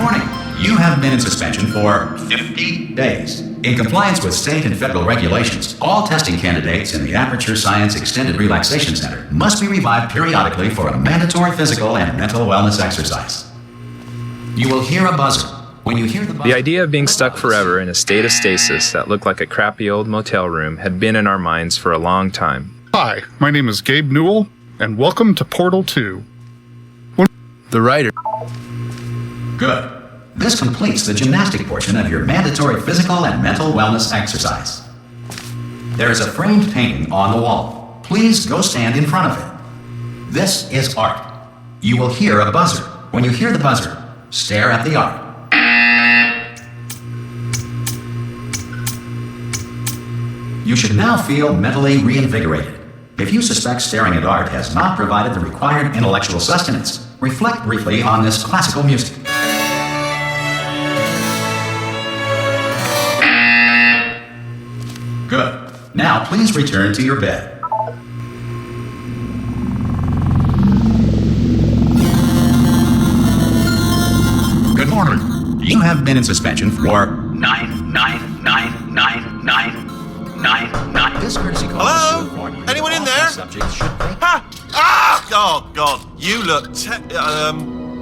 warning. You have been in suspension for 50 days. In compliance with state and federal regulations, all testing candidates in the Aperture Science Extended Relaxation Center must be revived periodically for a mandatory physical and mental wellness exercise. You will hear a buzzer. When you hear the buzzer, The idea of being stuck forever in a state of stasis that looked like a crappy old motel room had been in our minds for a long time. Hi, my name is Gabe Newell, and welcome to Portal 2. The writer. Good. This completes the gymnastic portion of your mandatory physical and mental wellness exercise. There is a framed painting on the wall. Please go stand in front of it. This is art. You will hear a buzzer. When you hear the buzzer, stare at the art. You should now feel mentally reinvigorated. If you suspect staring at art has not provided the required intellectual sustenance, reflect briefly on this classical music. Good. Now please return to your bed. Good morning. You have been in suspension for 9999999. This courtesy call. Hello? Anyone in there? Ha! Ah! Oh God, you look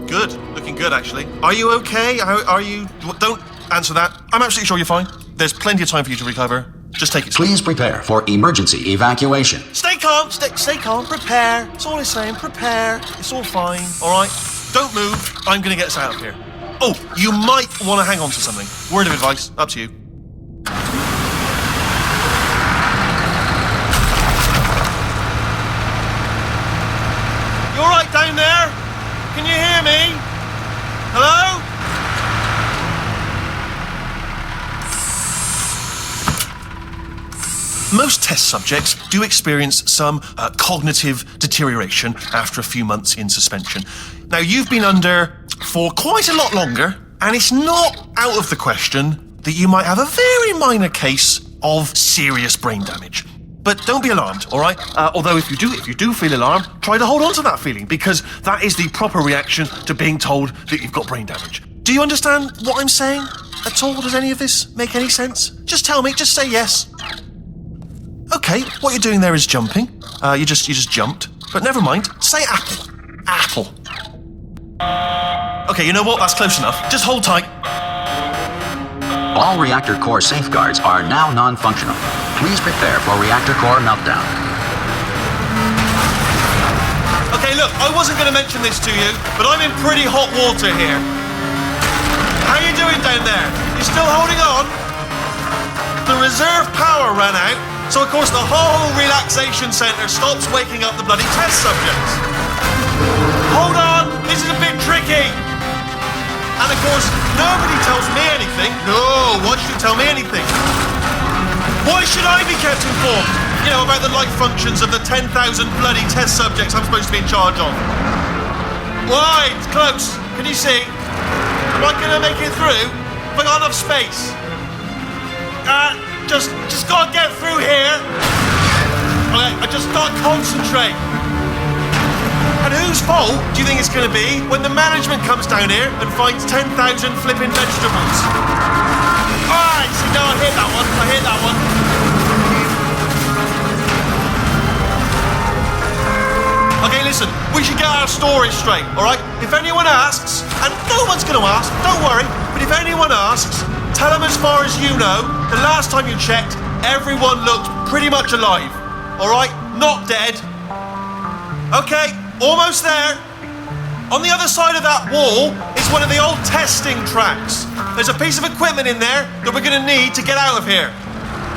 good. Looking good, actually. Are you okay? Are you? Don't answer that. I'm absolutely sure you're fine. There's plenty of time for you to recover. Just take it slow. Please prepare for emergency evacuation. Stay calm. Stay calm. Prepare. That's all I'm saying. Prepare. It's all fine. All right. Don't move. I'm gonna get us out of here. Oh, you might want to hang on to something. Word of advice. Up to you. You all right down there? Can you hear me? Hello? Most test subjects do experience some cognitive deterioration after a few months in suspension. Now, you've been under for quite a lot longer, and it's not out of the question that you might have a very minor case of serious brain damage. But don't be alarmed, all right? Although if you do feel alarmed, try to hold on to that feeling, because that is the proper reaction to being told that you've got brain damage. Do you understand what I'm saying at all? Does any of this make any sense? Just tell me, just say yes. Okay, what you're doing there is jumping. You just jumped. But never mind. Say apple. Apple. Okay, you know what? That's close enough. Just hold tight. All reactor core safeguards are now non-functional. Please prepare for reactor core meltdown. Okay, look, I wasn't going to mention this to you, but I'm in pretty hot water here. How you doing down there? You still holding on? The reserve power ran out, so of course the whole relaxation centre stops waking up the bloody test subjects. Hold on, this is a bit tricky. And of course, nobody tells me anything. No, why should you tell me anything? Why should I be kept informed? You know, about the life functions of the 10,000 bloody test subjects I'm supposed to be in charge of. Why? It's close. Can you see? Am I gonna make it through? Have I got enough space? Just gotta get through here. Okay, I just gotta concentrate. And whose fault do you think it's gonna be when the management comes down here and finds 10,000 flipping vegetables? Alright, see, no, I hit that one. Okay, listen, we should get our story straight, alright? If anyone asks, and no one's gonna ask, don't worry, but if anyone asks, tell them as far as you know, the last time you checked, everyone looked pretty much alive. Alright? Not dead. Okay, almost there. On the other side of that wall is one of the old testing tracks. There's a piece of equipment in there that we're going to need to get out of here.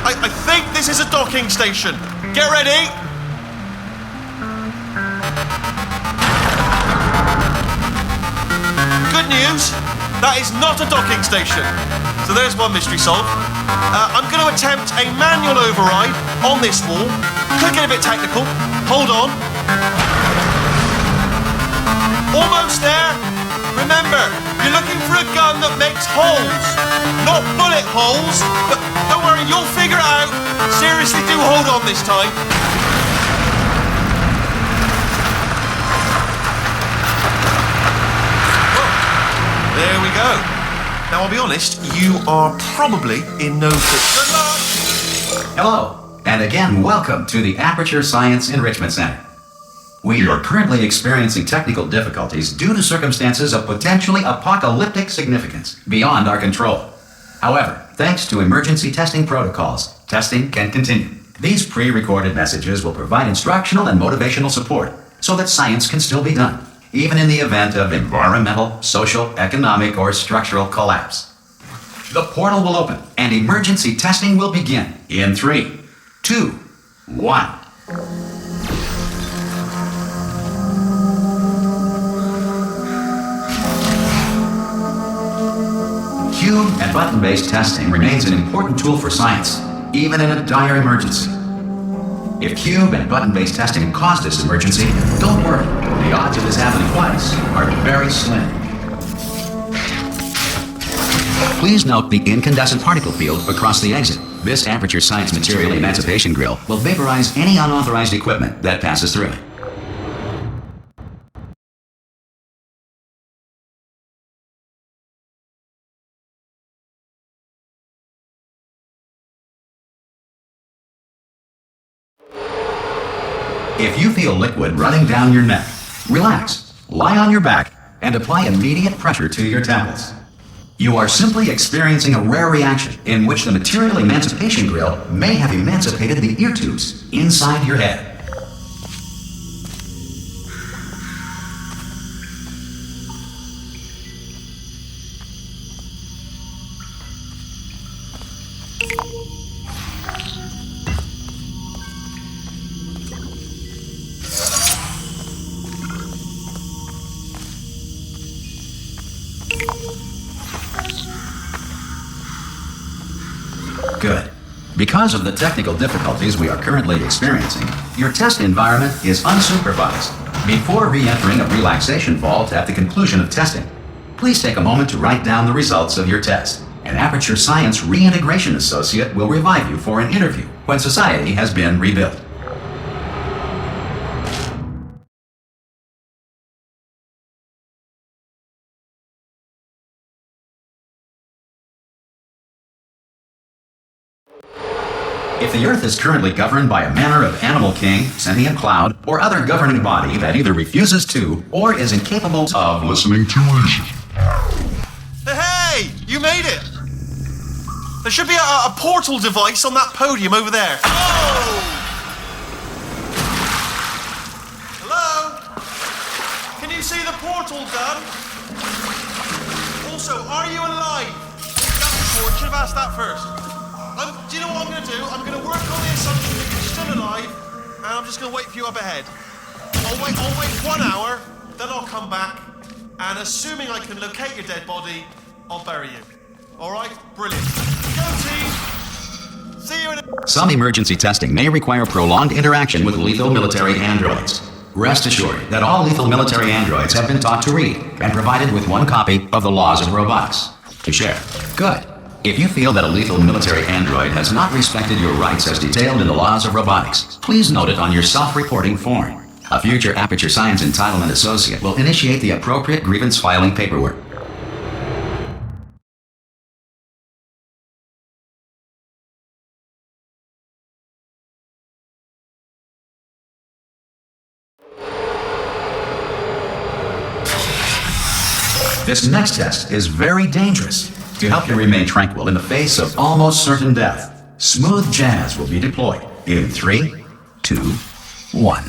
I think this is a docking station. Get ready. Good news, that is not a docking station. So there's one mystery solved. I'm going to attempt a manual override on this wall. Could get a bit technical. Hold on. Almost there. Remember, you're looking for a gun that makes holes. Not bullet holes, but don't worry, you'll figure it out. Seriously, do hold on this time. There we go. Now, I'll be honest, you are probably in no fit. Good luck! Hello, and again, welcome to the Aperture Science Enrichment Center. We are currently experiencing technical difficulties due to circumstances of potentially apocalyptic significance beyond our control. However, thanks to emergency testing protocols, testing can continue. These pre-recorded messages will provide instructional and motivational support so that science can still be done, even in the event of environmental, social, economic, or structural collapse. The portal will open and emergency testing will begin in 3, 2, 1. Cube and button-based testing remains an important tool for science, even in a dire emergency. If cube and button-based testing caused this emergency, don't worry. The odds of this happening twice are very slim. Please note the incandescent particle field across the exit. This Aperture Science Material Emancipation Grill will vaporize any unauthorized equipment that passes through it. If you feel liquid running down your neck, relax, lie on your back, and apply immediate pressure to your temples. You are simply experiencing a rare reaction in which the Material Emancipation Grill may have emancipated the ear tubes inside your head. Good. Because of the technical difficulties we are currently experiencing, your test environment is unsupervised. Before re-entering a relaxation vault at the conclusion of testing, please take a moment to write down the results of your test. An Aperture Science Reintegration Associate will revive you for an interview when society has been rebuilt. If the Earth is currently governed by a manner of animal king, sentient cloud, or other governing body that either refuses to or is incapable of listening to reason. Hey! You made it! There should be a portal device on that podium over there. Oh! Hello? Can you see the portal, Dad? Also, are you alive? Should have asked that first. Do you know what I'm going to do? I'm going to work on the assumption that you're still alive, and I'm just going to wait for you up ahead. I'll wait 1 hour, then I'll come back, and assuming I can locate your dead body, I'll bury you. All right? Brilliant. Go, team! See you in a... Some emergency testing may require prolonged interaction with lethal military androids. Rest assured that all lethal military androids have been taught to read and provided with 1 copy of the Laws of Robotics to share. Good. If you feel that a lethal military android has not respected your rights as detailed in the Laws of Robotics, please note it on your self-reporting form. A future Aperture Science Entitlement Associate will initiate the appropriate grievance filing paperwork. This next test is very dangerous. To help you remain tranquil in the face of almost certain death, smooth jazz will be deployed in 3, 2, 1.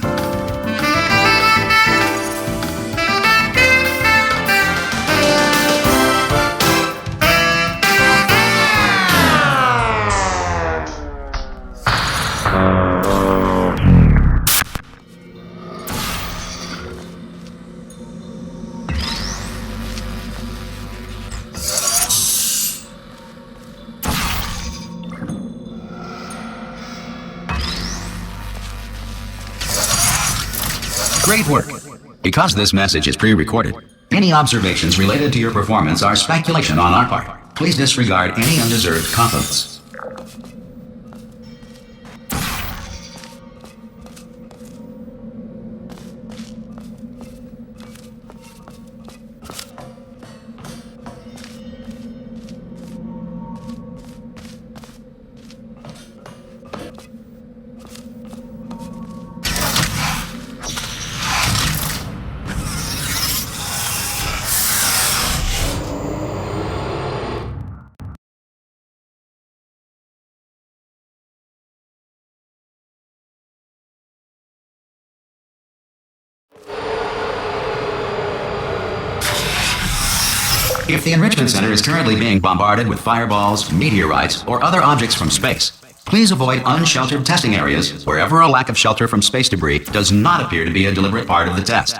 Great work. Because this message is pre-recorded, any observations related to your performance are speculation on our part. Please disregard any undeserved compliments. If the Enrichment Center is currently being bombarded with fireballs, meteorites, or other objects from space, please avoid unsheltered testing areas wherever a lack of shelter from space debris does not appear to be a deliberate part of the test.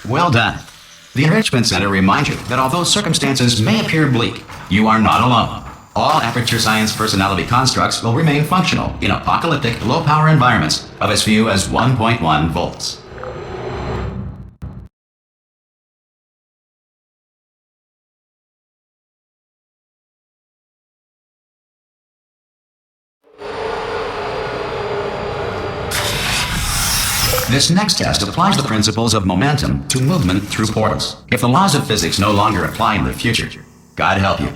Well done. The Enrichment Center reminds you that although circumstances may appear bleak, you are not alone. All Aperture Science personality constructs will remain functional in apocalyptic, low-power environments of as few as 1.1 volts. This next test applies the principles of momentum to movement through portals. If the laws of physics no longer apply in the future, God help you.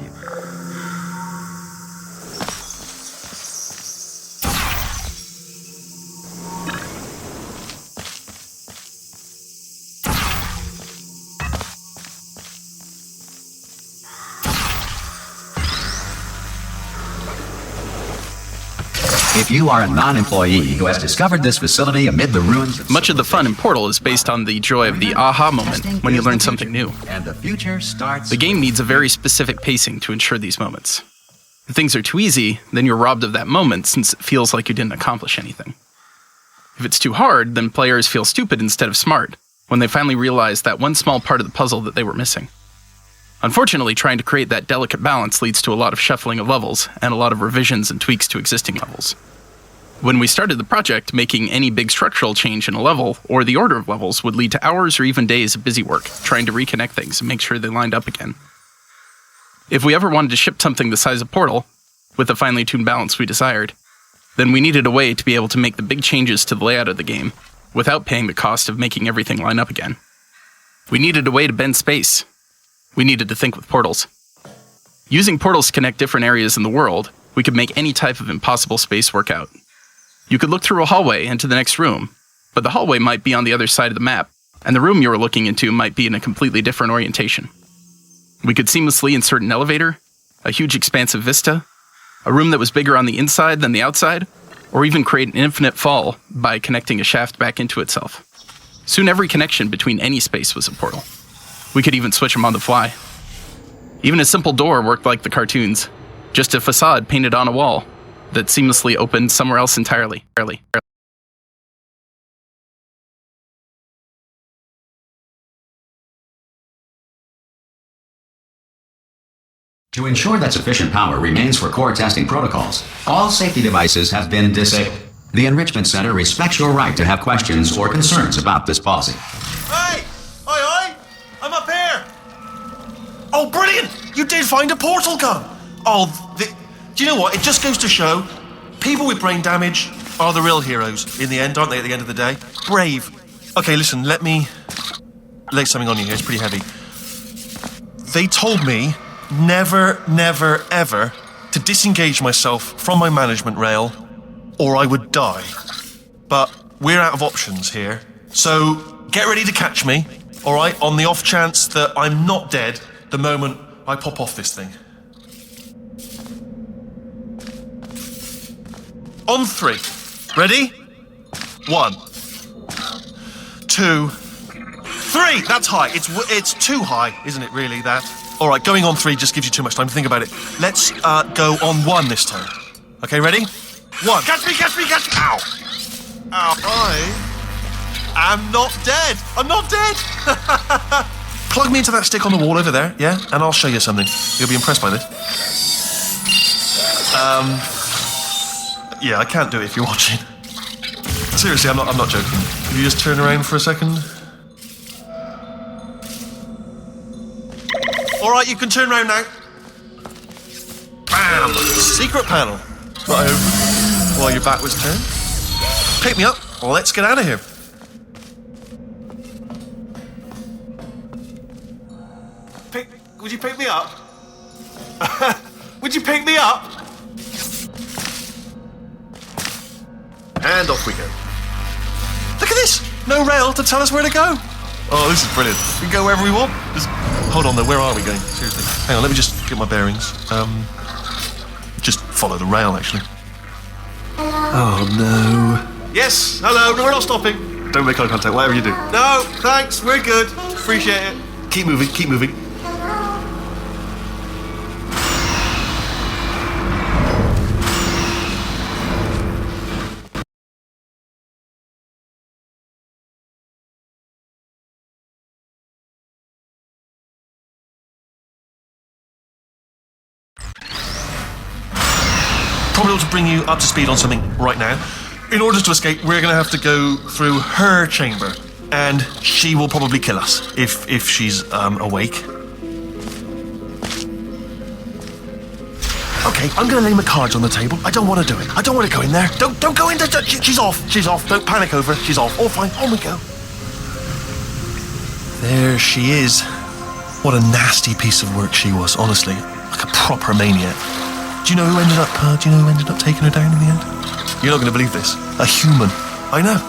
If you are a non-employee who has discovered this facility amid the ruins of... Much of the fun in Portal is based on the joy of the aha moment when you learn something new. And the future starts... The game needs a very specific pacing to ensure these moments. If things are too easy, then you're robbed of that moment since it feels like you didn't accomplish anything. If it's too hard, then players feel stupid instead of smart when they finally realize that one small part of the puzzle that they were missing. Unfortunately, trying to create that delicate balance leads to a lot of shuffling of levels and a lot of revisions and tweaks to existing levels. When we started the project, making any big structural change in a level, or the order of levels, would lead to hours or even days of busy work, trying to reconnect things and make sure they lined up again. If we ever wanted to ship something the size of Portal, with the finely tuned balance we desired, then we needed a way to be able to make the big changes to the layout of the game, without paying the cost of making everything line up again. We needed a way to bend space. We needed to think with portals. Using portals to connect different areas in the world, we could make any type of impossible space work out. You could look through a hallway into the next room, but the hallway might be on the other side of the map, and the room you were looking into might be in a completely different orientation. We could seamlessly insert an elevator, a huge expansive vista, a room that was bigger on the inside than the outside, or even create an infinite fall by connecting a shaft back into itself. Soon every connection between any space was a portal. We could even switch them on the fly. Even a simple door worked like the cartoons, just a facade painted on a wall that seamlessly opened somewhere else entirely. To ensure that sufficient power remains for core testing protocols, all safety devices have been disabled. The Enrichment Center respects your right to have questions or concerns about this policy. Hey! Oi! I'm up here! Oh, brilliant! You did find a portal gun! Do you know what? It just goes to show, people with brain damage are the real heroes in the end, aren't they, at the end of the day? Brave. Okay, listen, let me lay something on you here. It's pretty heavy. They told me never, never, ever to disengage myself from my management rail or I would die. But we're out of options here. So get ready to catch me, all right, on the off chance that I'm not dead the moment I pop off this thing. On 3. Ready? 1, 2, 3. That's high. It's too high, isn't it, really, that? All right, going on 3 just gives you too much time to think about it. Let's go on 1 this time. Okay, ready? 1. Catch me, catch me, catch me. Ow. Ow. I am not dead. I'm not dead. Plug me into that stick on the wall over there, yeah? And I'll show you something. You'll be impressed by this. Yeah, I can't do it if you're watching. Seriously, I'm not joking. You just turn around for a second. All right, you can turn around now. Bam! Secret panel. Right open while your back was turned. Pick me up. Let's get out of here. Would you pick me up? Would you pick me up? And off we go. Look at this! No rail to tell us where to go. Oh, this is brilliant. We can go wherever we want. Just hold on though, where are we going? Seriously. Hang on, let me just get my bearings. Just follow the rail, actually. Oh, no. Yes, hello, no, we're not stopping. Don't make eye contact, whatever you do. No, thanks, we're good. Appreciate it. Keep moving, keep moving. Probably ought to bring you up to speed on something right now. In order to escape, we're going to have to go through her chamber, and she will probably kill us if she's awake. Okay, I'm going to lay my cards on the table. I don't want to do it. I don't want to go in there. Don't go in there. She's off. She's off. Don't panic over her. She's off. All fine. On we go. There she is. What a nasty piece of work she was, honestly. Like a proper maniac. Do you know who ended up taking her down in the end? You're not going to believe this. A human. I know.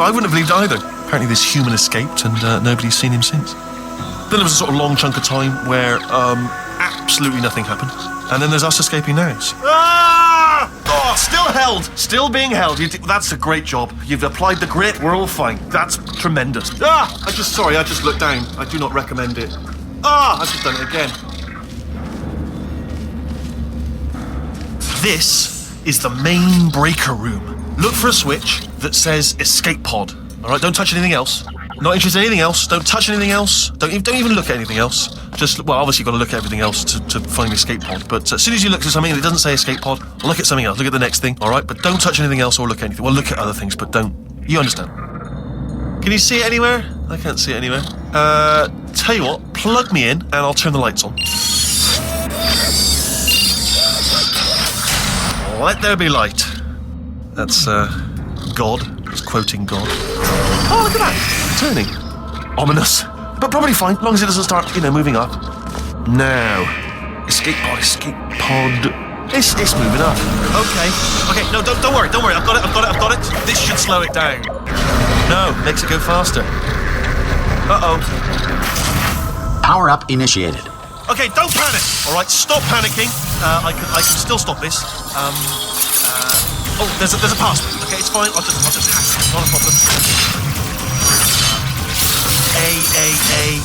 I wouldn't have believed it either. Apparently this human escaped and nobody's seen him since. Then there was a sort of long chunk of time where absolutely nothing happened. And then there's us escaping now. Ah! Oh, still held. Still being held. That's a great job. You've applied the grit. We're all fine. That's tremendous. I just looked down. I do not recommend it. I've just done it again. This is the main breaker room. Look for a switch that says escape pod. All right, don't touch anything else. Not interested in anything else. Don't touch anything else. Don't even look at anything else. Obviously you've got to look at everything else to find the escape pod. But as soon as you look at something that doesn't say escape pod, look at something else. Look at the next thing. All right, but don't touch anything else or look at anything. Well, look at other things, but don't. You understand? Can you see it anywhere? I can't see it anywhere. Tell you what, plug me in and I'll turn the lights on. Let there be light. That's, God. He's quoting God. Oh, look at that. Turning. Ominous. But probably fine, as long as it doesn't start, moving up. Now. Escape pod. It's moving up. Okay, no, don't worry. I've got it. This should slow it down. No, makes it go faster. Uh-oh. Power up initiated. Okay, don't panic. All right, stop panicking. I can still stop this. There's a password. Okay, it's fine. I'll just hack it. Not a problem. A. C.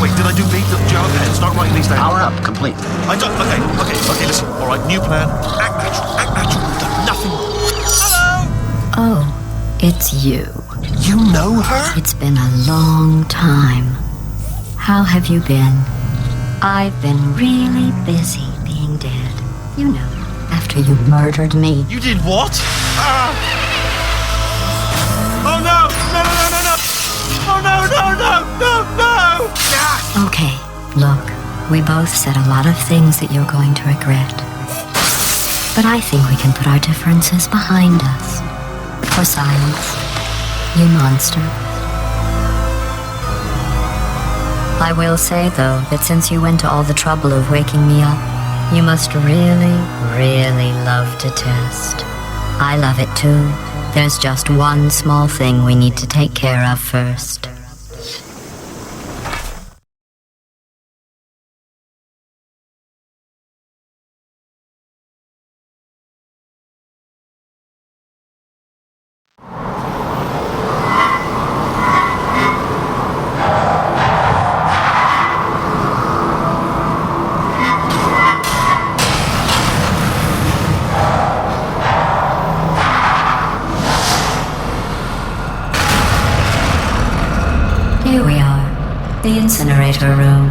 Wait, did I do B? Do you have a pen? Start writing these down. Power up complete. I don't. Okay. Listen. All right, new plan. Act natural. We've done nothing. Hello. Oh, it's you. You know her? It's been a long time. How have you been? I've been really busy being dead. You know, after you murdered me. You did what? Oh no! Oh no! Okay, look, we both said a lot of things that you're going to regret. But I think we can put our differences behind us. For silence. You monster. I will say, though, that since you went to all the trouble of waking me up, you must really, really love to test. I love it too. There's just one small thing we need to take care of first. elevator room.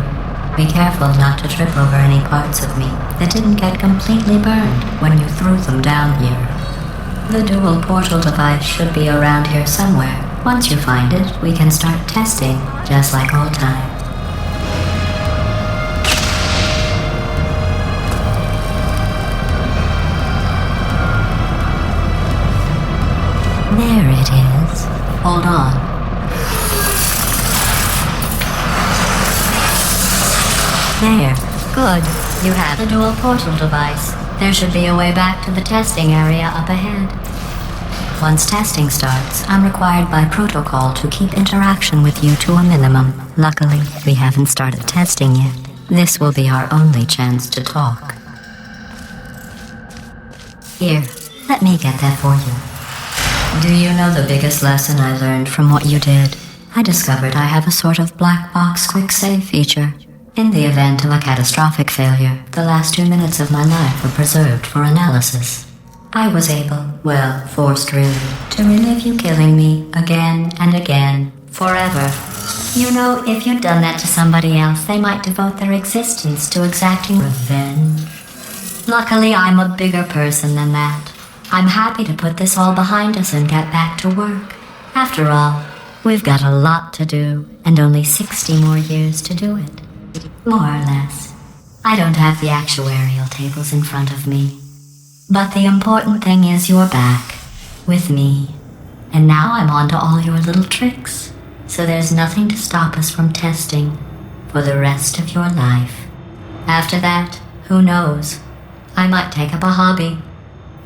Be careful not to trip over any parts of me that didn't get completely burned when you threw them down here. The dual portal device should be around here somewhere. Once you find it, we can start testing, just like old times. There it is. Hold on. There. Good. You have the dual portal device. There should be a way back to the testing area up ahead. Once testing starts, I'm required by protocol to keep interaction with you to a minimum. Luckily, we haven't started testing yet. This will be our only chance to talk. Here, let me get that for you. Do you know the biggest lesson I learned from what you did? I discovered I have a sort of black box quick save feature. In the event of a catastrophic failure, the last 2 minutes of my life were preserved for analysis. I was able, well, forced really, to relive you killing me again and again, forever. You know, if you'd done that to somebody else, they might devote their existence to exacting revenge. Luckily, I'm a bigger person than that. I'm happy to put this all behind us and get back to work. After all, we've got a lot to do, and only 60 more years to do it. More or less. I don't have the actuarial tables in front of me. But the important thing is you're back, with me. And now I'm on to all your little tricks, so there's nothing to stop us from testing for the rest of your life. After that, who knows? I might take up a hobby.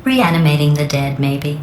Reanimating the dead, maybe.